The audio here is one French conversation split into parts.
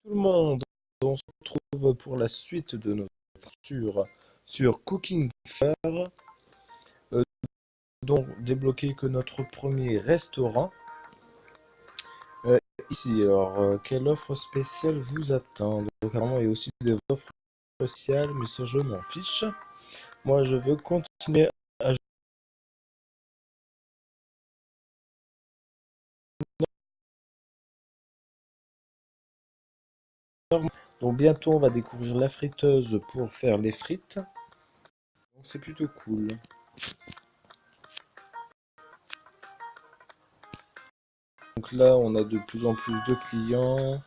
Tout le monde, on se retrouve pour la suite de notre sur Cooking Fair. Euh, donc débloquer que notre premier restaurant. Euh, Ici, alors, quelle offre spéciale vous attend? Donc, apparemment, il y a aussi des offres spéciales, mais ça, je m'en fiche. Moi, je veux continuer à jouer. Donc, bientôt, on va découvrir la friteuse pour faire les frites. Donc, c'est plutôt cool. Donc là, on a de plus en plus de clients.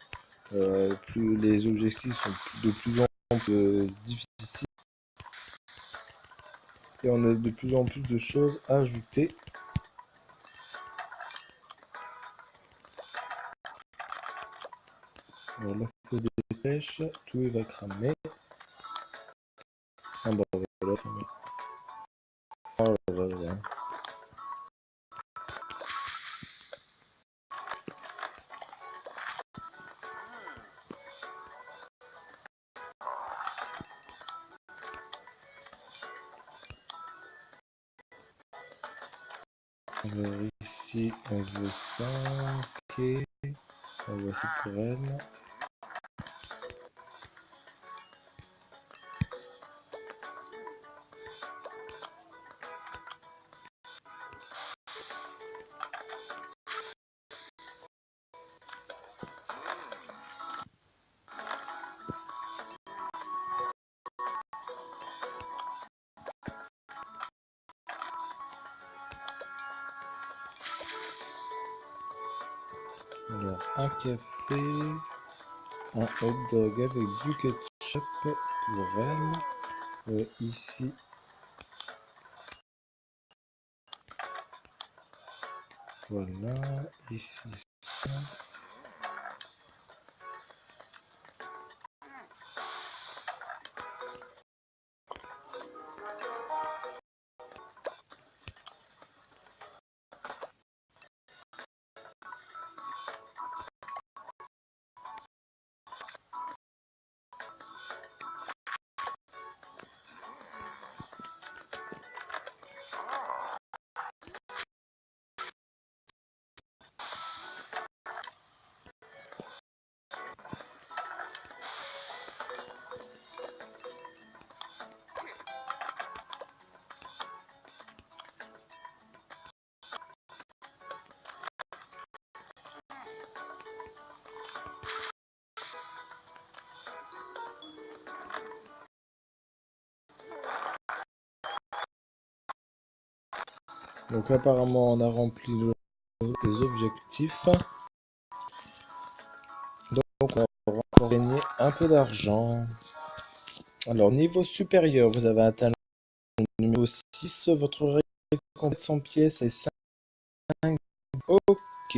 Plus les objectifs sont de plus en plus difficiles et on a de plus en plus de choses à ajouter. Alors là, faut des pêches, tout va cramer. Ah bah voilà, oh là là là. Alors ici, on veut ça, ok. On voit ça pour elle. Alors, un café, un hot dog avec du ketchup pour elle. Ici, voilà. Ici, ça. Donc apparemment, on a rempli les objectifs. Donc on va encore gagner un peu d'argent. Alors niveau supérieur, vous avez atteint le numéro 6. Votre récompense 100 pièces et 5. Ok.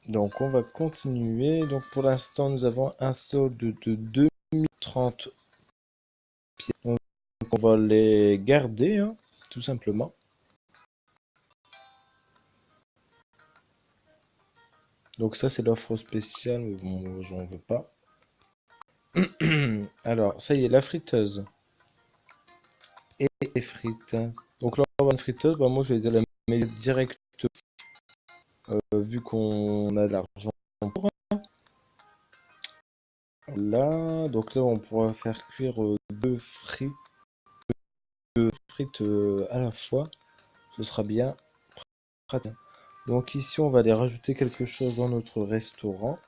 Donc on va continuer. Donc pour l'instant, nous avons un solde de 2030 pièces. Donc on va les garder, hein, tout simplement. Donc ça, c'est l'offre spéciale. Bon, j'en veux pas. Alors, ça y est, la friteuse. Et les frites. Donc là, on va avoir une friteuse. Bah, moi, je vais la mettre direct, vu qu'on a de l'argent pour. Là, donc là, on pourra faire cuire deux frites à la fois. Ce sera bien pratique. Donc ici, on va aller rajouter quelque chose dans notre restaurant.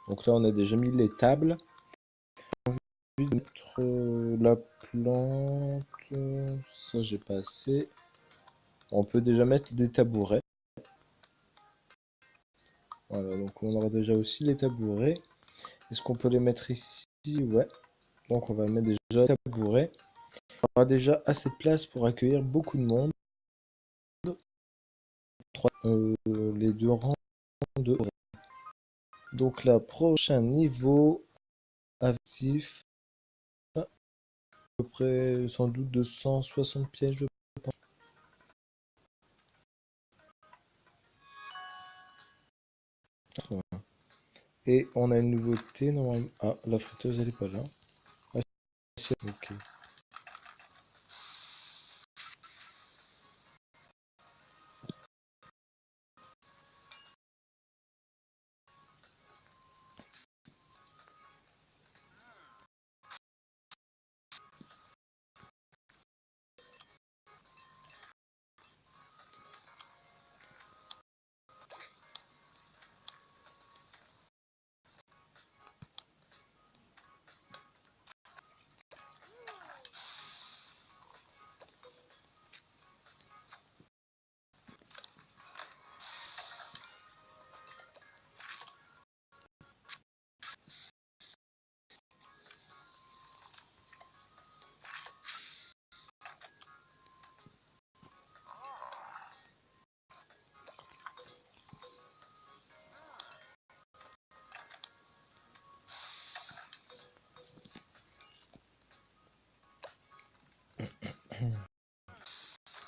Donc là, on a déjà mis les tables. Envie de mettre la plante. Ça, j'ai pas assez. On peut déjà mettre des tabourets. Voilà, donc on aura déjà aussi les tabourets. Est-ce qu'on peut les mettre ici? Ouais. Donc on va mettre déjà les tabourets. On aura déjà assez de place pour accueillir beaucoup de monde. Les deux rangs de. Donc là, prochain niveau actif, à peu près sans doute de 160 pièges, je pense. Et on a une nouveauté normalement. Ah, la friteuse elle est pas là. Ah, ok.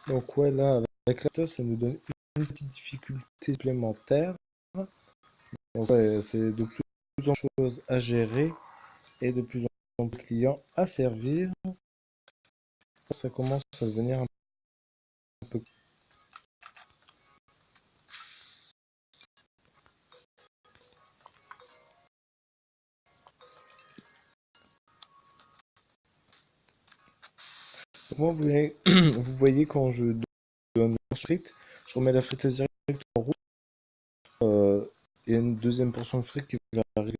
Donc ouais, là, avec la friteuse, ça nous donne une petite difficulté supplémentaire. Donc ouais, c'est de plus en plus de choses à gérer et de plus en plus de clients à servir. Ça commence à devenir un peu... Moi, vous voyez quand je donne la frite, je remets la friteuse direct en route. Il y a une deuxième portion de frites qui va arriver.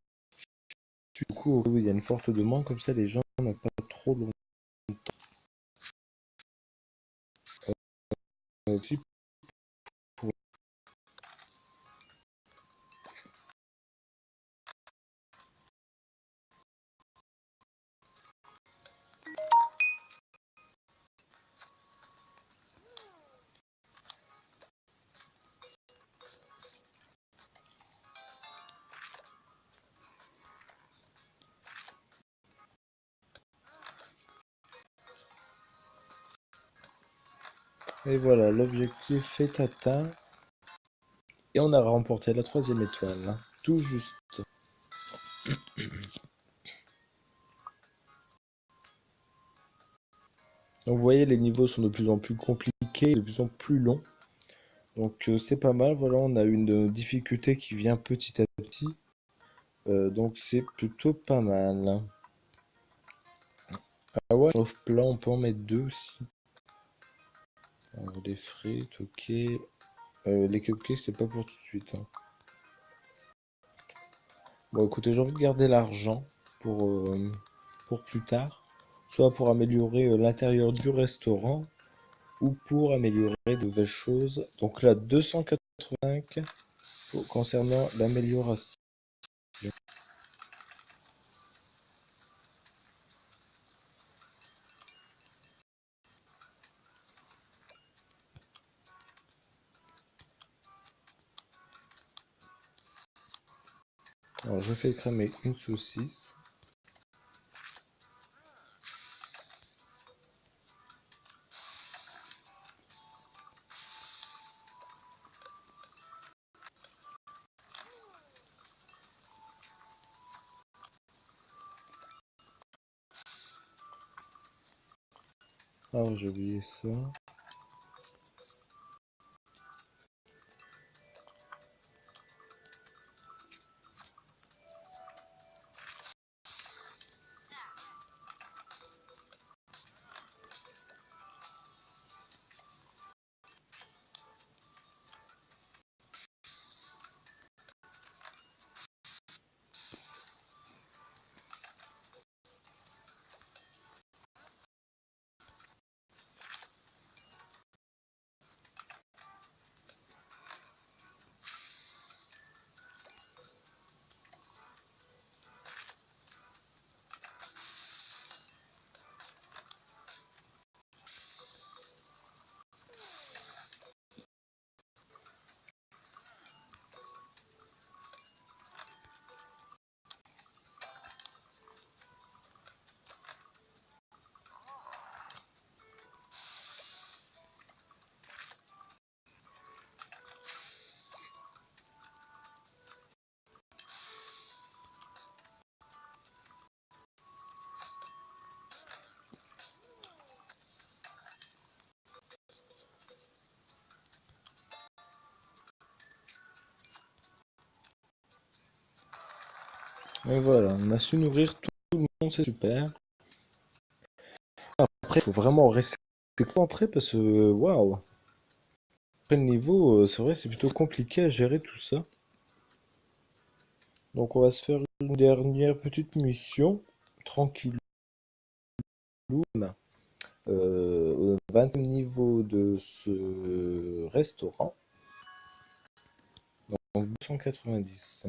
Du coup, il y a une forte demande, comme ça les gens n'ont pas trop longtemps. Aussi pour... Et voilà, l'objectif est atteint. Et on a remporté la 3e étoile, hein. Tout juste. Donc vous voyez, les niveaux sont de plus en plus compliqués, de plus en plus longs. Donc c'est pas mal, voilà, on a une difficulté qui vient petit à petit. Donc c'est plutôt pas mal. Ah ouais, sauf plat, on peut en mettre deux aussi. Alors les frites, ok. Les cupcakes, c'est pas pour tout de suite, hein. Bon écoutez, j'ai envie de garder l'argent pour plus tard. Soit pour améliorer l'intérieur du restaurant, ou pour améliorer de nouvelles choses. Donc là, 285 concernant l'amélioration. Alors je fais cramer une saucisse. Alors j'ai oublié ça. Et voilà, on a su nourrir tout le monde, c'est super. Après, il faut vraiment rester concentré parce que, waouh, après le niveau, c'est vrai, c'est plutôt compliqué à gérer tout ça. Donc on va se faire une dernière petite mission, tranquille. Au 20e niveau de ce restaurant, donc 290.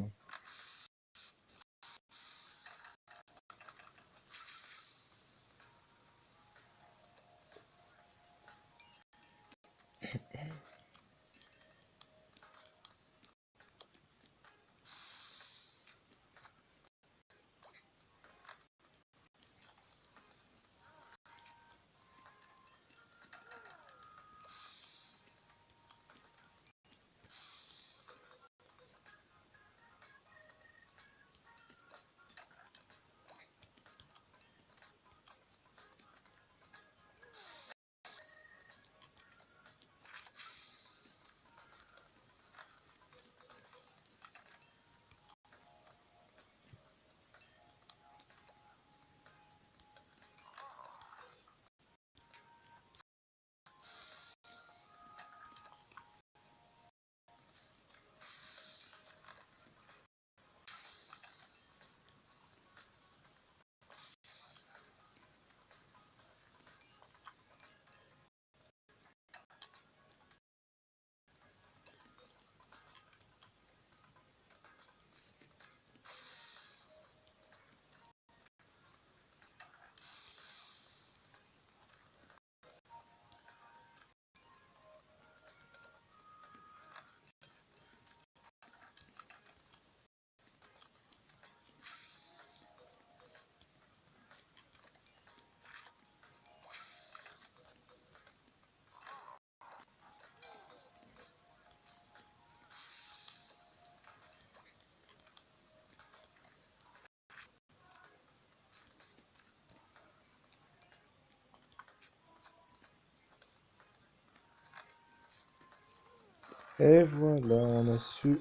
Et voilà, on a su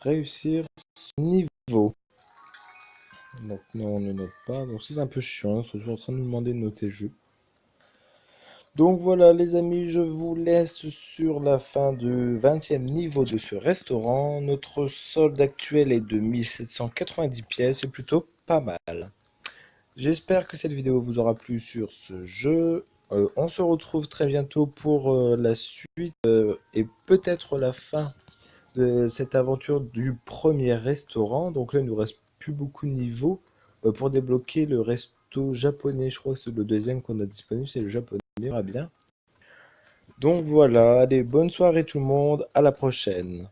réussir ce niveau. Donc non, on ne note pas, donc c'est un peu chiant, ils sont toujours en train de nous demander de noter le jeu. Donc voilà les amis, je vous laisse sur la fin du 20e niveau de ce restaurant. Notre solde actuel est de 1790 pièces, c'est plutôt pas mal. J'espère que cette vidéo vous aura plu sur ce jeu. On se retrouve très bientôt pour la suite et peut-être la fin de cette aventure du premier restaurant. Donc là, il nous reste plus beaucoup de niveaux pour débloquer le resto japonais. Je crois que c'est le deuxième qu'on a disponible, c'est le japonais. On verra bien. Donc voilà, allez, bonne soirée tout le monde, à la prochaine.